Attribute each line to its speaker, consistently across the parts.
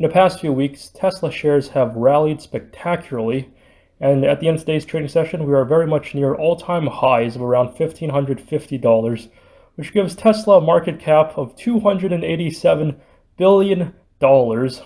Speaker 1: In the past few weeks, Tesla shares have rallied spectacularly, and at the end of today's trading session, we are very much near all-time highs of around $1,550, which gives Tesla a market cap of $287 billion,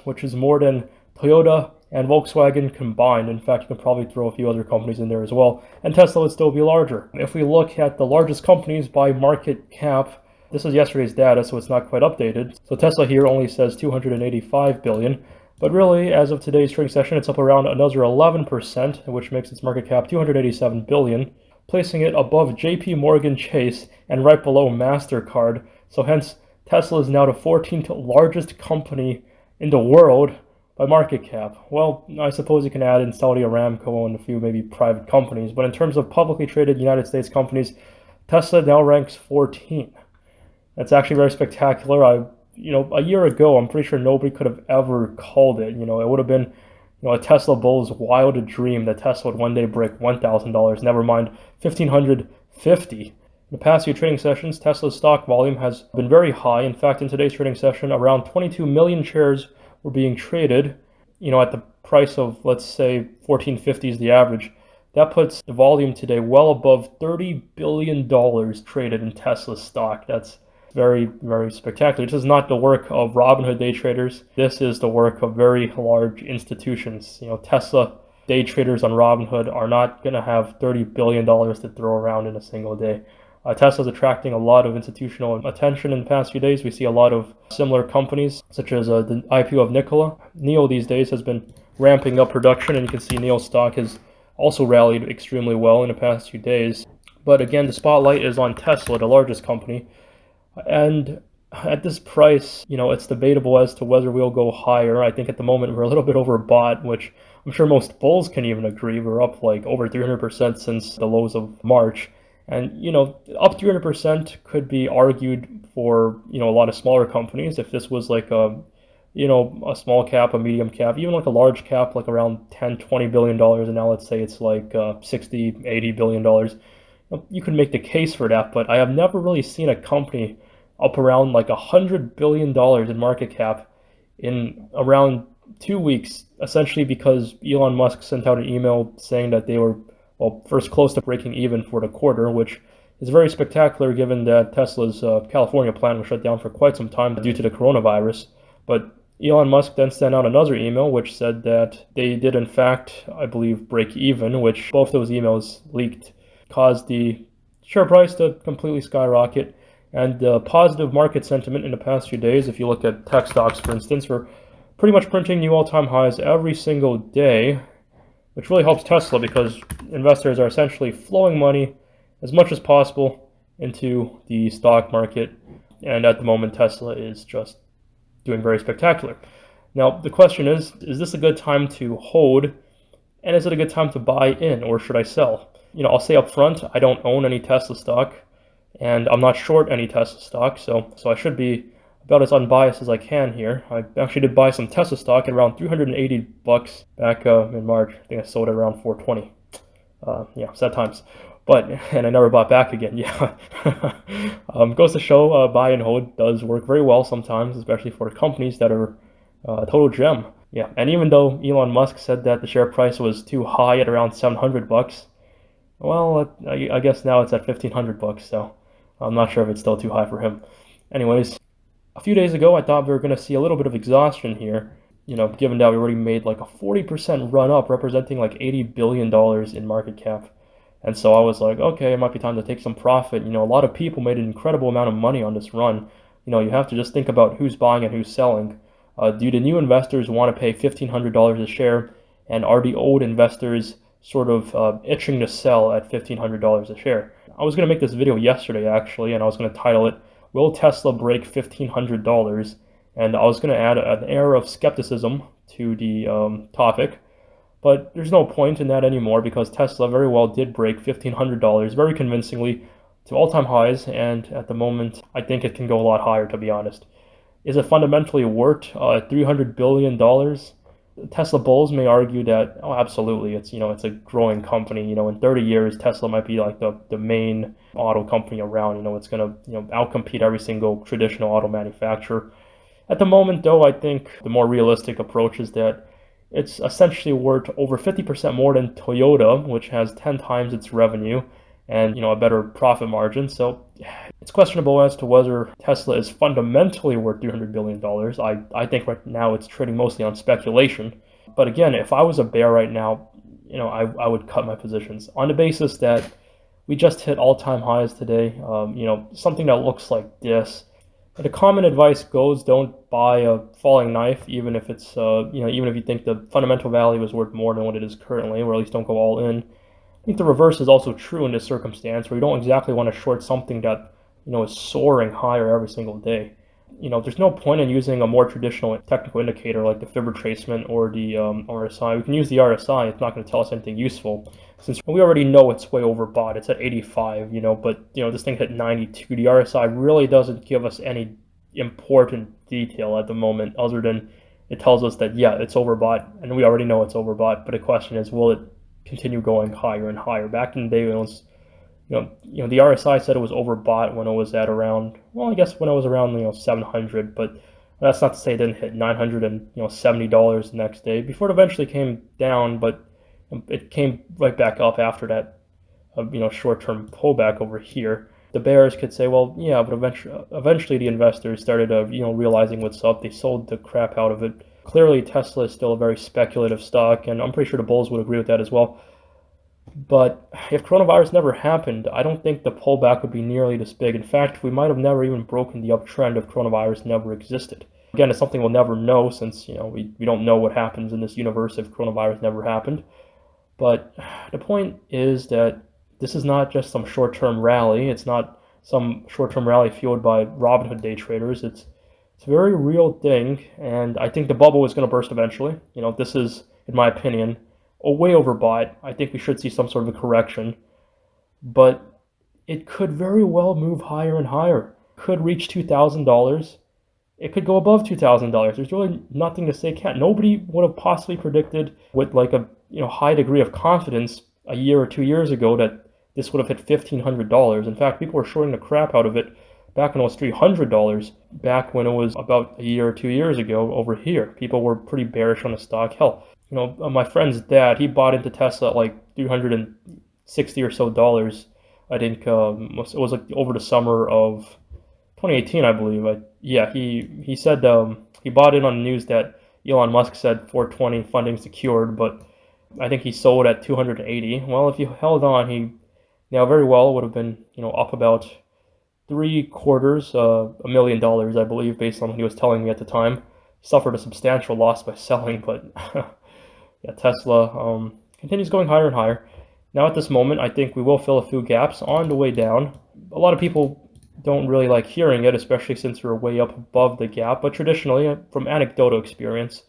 Speaker 1: which is more than Toyota and Volkswagen combined. In fact, you can probably throw a few other companies in there as well, and Tesla would still be larger. If we look at the largest companies by market cap, this is yesterday's data, so it's not quite updated. So Tesla here only says 285 billion, but really, as of today's trading session, it's up around another 11%, which makes its market cap 287 billion, placing it above JP Morgan Chase and right below MasterCard. So hence, Tesla is now the 14th largest company in the world by market cap. Well, I suppose you can add in Saudi Aramco and a few maybe private companies, but in terms of publicly traded United States companies, Tesla now ranks 14. That's actually very spectacular. A year ago, I'm pretty sure nobody could have ever called it. It would have been, a Tesla bull's wild dream that Tesla would one day break $1,000, never mind $1,550. In the past few trading sessions, Tesla's stock volume has been very high. In fact, in today's trading session, around 22 million shares were being traded, at the price of, let's say, $14.50 is the average. That puts the volume today well above $30 billion traded in Tesla stock. That's very, very spectacular. This is not the work of Robinhood day traders. This is the work of very large institutions. Tesla day traders on Robinhood are not going to have $30 billion to throw around in a single day. Tesla's attracting a lot of institutional attention in the past few days. We see a lot of similar companies, such as the IPO of Nikola. NIO these days has been ramping up production, and you can see NIO stock has also rallied extremely well in the past few days. But again, the spotlight is on Tesla, the largest company. And at this price, it's debatable as to whether we'll go higher. I think at the moment we're a little bit overbought, which I'm sure most bulls can even agree. We're up like over 300% since the lows of March. And, up 300% could be argued for, a lot of smaller companies. If this was like a small cap, a medium cap, even like a large cap, like around $10-20 billion, and now let's say it's like $60-80 billion, you can make the case for that. But I have never really seen a company up around like $100 billion in market cap in around 2 weeks, essentially because Elon Musk sent out an email saying that they were, first close to breaking even for the quarter, which is very spectacular given that Tesla's California plant was shut down for quite some time due to the coronavirus. But Elon Musk then sent out another email which said that they did in fact, I believe, break even, which both those emails leaked, caused the share price to completely skyrocket. And positive market sentiment in the past few days, if you look at tech stocks, for instance, are pretty much printing new all-time highs every single day, which really helps Tesla because investors are essentially flowing money as much as possible into the stock market. And at the moment, Tesla is just doing very spectacular. Now, the question is this a good time to hold? And is it a good time to buy in, or should I sell? I'll say up front, I don't own any Tesla stock, and I'm not short any Tesla stock, so I should be about as unbiased as I can here. I actually did buy some Tesla stock at around $380 back in March. I think I sold it around $420. Sad times. And I never bought back again. Yeah. Goes to show buy and hold does work very well sometimes, especially for companies that are a total gem. Yeah, and even though Elon Musk said that the share price was too high at around $700, well, I guess now it's at $1,500, so I'm not sure if it's still too high for him. Anyways, a few days ago, I thought we were going to see a little bit of exhaustion here, given that we already made like a 40% run up, representing like $80 billion in market cap. And so I was like, okay, it might be time to take some profit. A lot of people made an incredible amount of money on this run. You have to just think about who's buying and who's selling. Do the new investors want to pay $1,500 a share? And are the old investors sort of itching to sell at $1,500 a share? I was going to make this video yesterday, actually, and I was going to title it, Will Tesla Break $1,500? And I was going to add an air of skepticism to the topic. But there's no point in that anymore because Tesla very well did break $1,500 very convincingly to all-time highs, and at the moment, I think it can go a lot higher, to be honest. Is it fundamentally worth $300 billion? Tesla bulls may argue that, oh, absolutely, it's a growing company. In 30 years, Tesla might be like the main auto company around. It's going to outcompete every single traditional auto manufacturer. At the moment, though, I think the more realistic approach is that it's essentially worth over 50% more than Toyota, which has 10 times its revenue and a better profit margin. So it's questionable as to whether Tesla is fundamentally worth $300 billion. I think right now it's trading mostly on speculation. But again, if I was a bear right now, I would cut my positions on the basis that we just hit all-time highs today. Something that looks like this. The common advice goes, don't buy a falling knife, even if it's, even if you think the fundamental value is worth more than what it is currently, or at least don't go all in. I think the reverse is also true in this circumstance, where you don't exactly want to short something that, is soaring higher every single day. There's no point in using a more traditional technical indicator like the fib retracement or the RSI. We can use the RSI. It's not going to tell us anything useful, since we already know it's way overbought. It's at 85, but this thing hit 92. The RSI really doesn't give us any important detail at the moment, other than it tells us that, yeah, it's overbought, and we already know it's overbought. But the question is, will it continue going higher and higher? Back in the day when it was, the RSI said it was overbought when it was at around, well, I guess when it was around, 700, but that's not to say it didn't hit $970 the next day before it eventually came down, but it came right back up after that, short-term pullback over here. The bears could say, well, yeah, but eventually the investors started, realizing what's up. They sold the crap out of it. Clearly, Tesla is still a very speculative stock, and I'm pretty sure the bulls would agree with that as well. But if coronavirus never happened, I don't think the pullback would be nearly this big. In fact, we might have never even broken the uptrend if coronavirus never existed. Again, it's something we'll never know, since we don't know what happens in this universe if coronavirus never happened. But the point is that this is not just some short-term rally. It's not some short-term rally fueled by Robinhood day traders. It's a very real thing, and I think the bubble is going to burst eventually. This is, in my opinion, way overbought. I think we should see some sort of a correction, but it could very well move higher and higher. It could reach $2,000. It could go above $2,000. There's really nothing to say can't. Nobody would have possibly predicted with like a high degree of confidence a year or 2 years ago that this would have hit $1,500. In fact, people were shorting the crap out of it back when it was $300, back when it was about a year or 2 years ago over here. People were pretty bearish on the stock. Hell, my friend's dad, he bought into Tesla at like $360 or so dollars. I think it was like over the summer of 2018, I believe. Yeah, he said he bought in on the news that Elon Musk said 420 funding secured, but I think he sold at 280. Well, if you held on, he now very well would have been up about $750,000, I believe, based on what he was telling me at the time. Suffered a substantial loss by selling, but yeah, Tesla continues going higher and higher. Now at this moment, I think we will fill a few gaps on the way down. A lot of people don't really like hearing it, especially since we're way up above the gap. But traditionally, from anecdotal experience,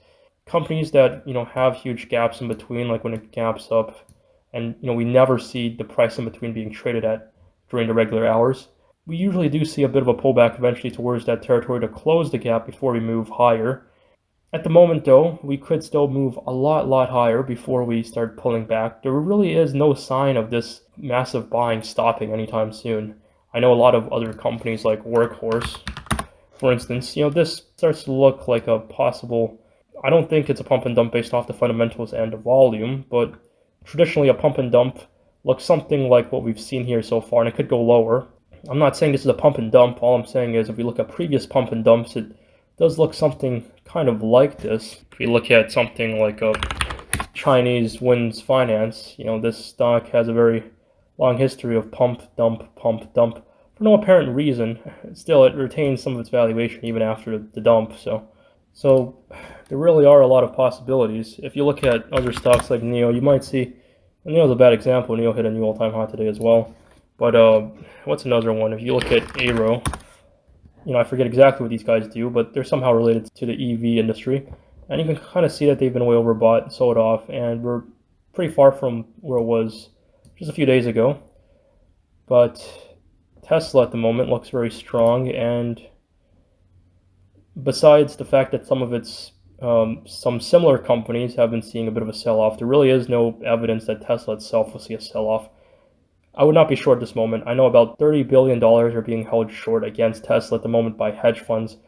Speaker 1: companies that have huge gaps in between, like when it gaps up, and we never see the price in between being traded at during the regular hours, we usually do see a bit of a pullback eventually towards that territory to close the gap before we move higher. At the moment, though, we could still move a lot higher before we start pulling back. There really is no sign of this massive buying stopping anytime soon. I know a lot of other companies like Workhorse, for instance, this starts to look like a possible, I don't think it's a pump and dump based off the fundamentals and the volume, but traditionally a pump and dump looks something like what we've seen here so far, and it could go lower. I'm not saying this is a pump and dump. All I'm saying is if we look at previous pump and dumps, it does look something kind of like this. If we look at something like a Chinese Winds Finance, this stock has a very long history of pump, dump, for no apparent reason. Still, it retains some of its valuation even after the dump. So there really are a lot of possibilities. If you look at other stocks like NIO, you might see, and NIO's a bad example. NIO hit a new all-time high today as well. But what's another one? If you look at Aero, I forget exactly what these guys do, but they're somehow related to the EV industry. And you can kind of see that they've been way overbought and sold off, and we're pretty far from where it was just a few days ago. But Tesla at the moment looks very strong, and besides the fact that some of its some similar companies have been seeing a bit of a sell-off, there really is no evidence that Tesla itself will see a sell-off. I would not be short this moment. I know about $30 billion are being held short against Tesla at the moment by hedge funds,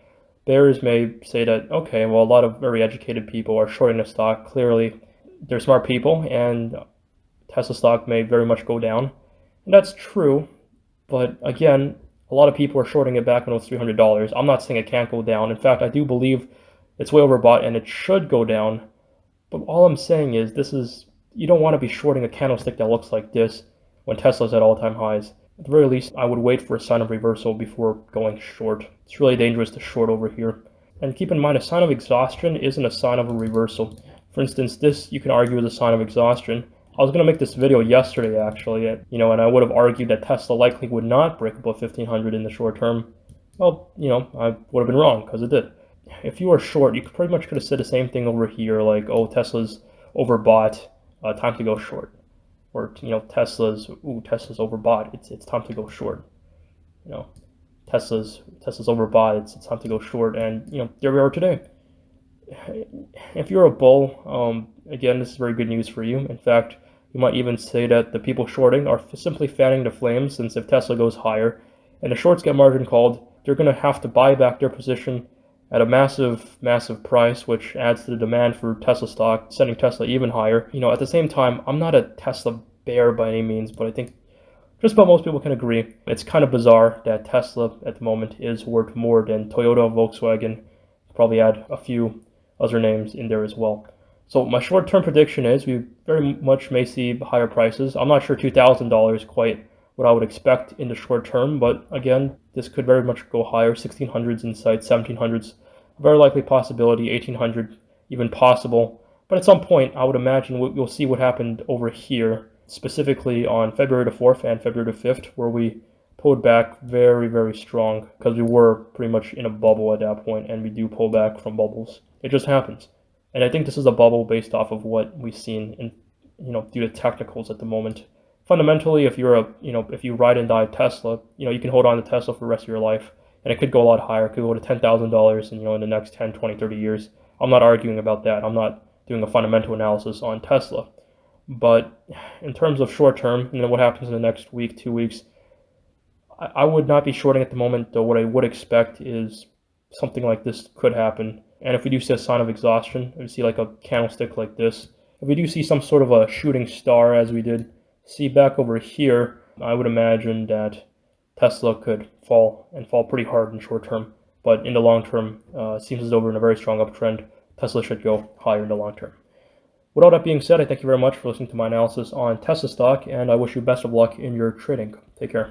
Speaker 1: bears may say that, okay, well, a lot of very educated people are shorting the stock. Clearly, they're smart people, and Tesla stock may very much go down. And that's true, but again, a lot of people are shorting it back when it was $300. I'm not saying it can't go down. In fact, I do believe it's way overbought and it should go down. But all I'm saying is you don't want to be shorting a candlestick that looks like this when Tesla's at all-time highs. At the very least, I would wait for a sign of reversal before going short. It's really dangerous to short over here. And keep in mind, a sign of exhaustion isn't a sign of a reversal. For instance, this you can argue is a sign of exhaustion. I was going to make this video yesterday, actually, and I would have argued that Tesla likely would not break above 1500 in the short term. Well, I would have been wrong, because it did. If you were short, you pretty much could have said the same thing over here, like, oh, Tesla's overbought, time to go short. Or, Tesla's overbought, it's time to go short. Tesla's overbought, it's time to go short, and, there we are today. If you're a bull, again, this is very good news for you. In fact, you might even say that the people shorting are simply fanning the flames, since if Tesla goes higher and the shorts get margin called, they're going to have to buy back their position at a massive, massive price, which adds to the demand for Tesla stock, sending Tesla even higher. At the same time, I'm not a Tesla bear by any means, but I think just about most people can agree. It's kind of bizarre that Tesla at the moment is worth more than Toyota, Volkswagen, probably add a few other names in there as well. So my short-term prediction is we very much may see higher prices. I'm not sure $2,000 is quite what I would expect in the short term, but again, this could very much go higher. 1600s in sight, 1700s, very likely possibility, 1800 even possible. But at some point, I would imagine we'll see what happened over here, specifically on February the 4th and February the 5th, where we pulled back very, very strong, because we were pretty much in a bubble at that point, and we do pull back from bubbles. It just happens. And I think this is a bubble based off of what we've seen in, due to technicals at the moment. Fundamentally, if you ride and die Tesla, you can hold on to Tesla for the rest of your life, and it could go a lot higher. It could go to $10,000 in the next 10, 20, 30 years. I'm not arguing about that. I'm not doing a fundamental analysis on Tesla. But in terms of short term, what happens in the next week, 2 weeks, I would not be shorting at the moment, though what I would expect is something like this could happen. And if we do see a sign of exhaustion, if we see like a candlestick like this, if we do see some sort of a shooting star, as we did see back over here, I would imagine that Tesla could fall pretty hard in short term. But in the long term, it seems as though we're in a very strong uptrend. Tesla should go higher in the long term. With all that being said, I thank you very much for listening to my analysis on Tesla stock, and I wish you best of luck in your trading. Take care.